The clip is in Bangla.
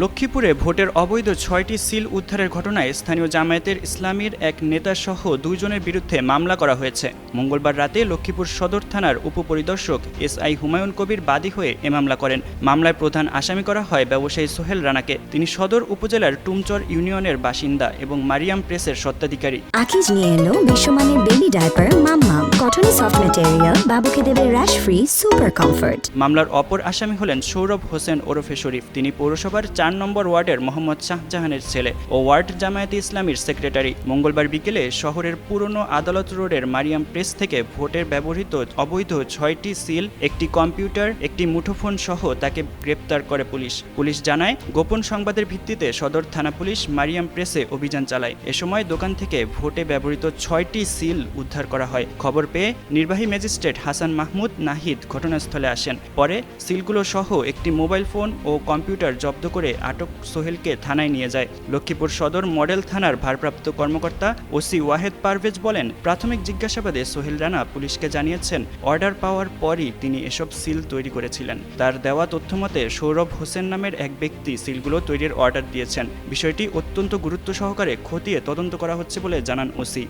লক্ষ্মীপুরে ভোটের অবৈধ ৬টি সিল উদ্ধারের ঘটনায় স্থানীয় জামায়াতের ইসলামীর এক নেতাসহ ২ জনের বিরুদ্ধে মামলা করা হয়েছে। মঙ্গলবার রাতে লক্ষ্মীপুর সদর থানার উপপরিদর্শক এসআই হুমায়ুন কবির বাদী হয়ে এ মামলা করেন। মামলায় প্রধান আসামি করা হয় ব্যবসায়ী সোহেল রানাকে। তিনি সদর উপজেলার টুমচর ইউনিয়নের বাসিন্দা এবং মারিয়াম প্রেসের স্বত্বাধিকারী। আকিজ নিয়ে এলো বিশ্বমানের বেবি ডায়াপার মাম্মাম, কটনে সফট ম্যাটেরিয়াল, বাবুকে দেবে র্যাশ ফ্রি সুপার কমফোর্ট। মামলার অপর আসামি হলেন সৌরভ হোসেন ওরফে শরীফ। তিনি পৌরসভার ৪ নম্বর ওয়ার্ডের মোহাম্মদ শাহজাহানের ছেলে ও ওয়ার্ড জামায়াতে ইসলামীর সেক্রেটারি। মঙ্গলবার বিকেলে শহরের পুরনো আদালত রোডের মারিয়াম প্রেস থেকে ভোটের ব্যবহৃত অবৈধ ৬টি সিল, একটি কম্পিউটার, একটি মুঠোফোন সহ তাকে গ্রেপ্তার করে পুলিশ জানায়, গোপন সংবাদের ভিত্তিতে সদর থানা পুলিশ মারিয়াম প্রেসে অভিযান চালায়। এ সময় দোকান থেকে ভোটে ব্যবহৃত ৬টি সিল উদ্ধার করা হয়। খবর পেয়ে নির্বাহী ম্যাজিস্ট্রেট হাসান মাহমুদ নাহিদ ঘটনাস্থলে আসেন। পরে সিলগুলো সহ একটি মোবাইল ফোন ও কম্পিউটার জব্দ করে আটক সোহেলকে থানায় নিয়ে যায়। লক্ষ্মীপুর সদর মডেল থানার ভারপ্রাপ্ত কর্মকর্তা ওসি ওয়াহেদ পারভেজ বলেন, প্রাথমিক জিজ্ঞাসাবাদে সোহেল রানা পুলিশকে জানিয়েছেন অর্ডার পাওয়ার পরই তিনি এসব সিল তৈরি করেছিলেন। তার দেওয়া তথ্যমতে সৌরভ হোসেন নামের এক ব্যক্তি সিলগুলো তৈরির অর্ডার দিয়েছেন। বিষয়টি অত্যন্ত গুরুত্ব সহকারে খতিয়ে তদন্ত করা হচ্ছে বলে জানান ওসি।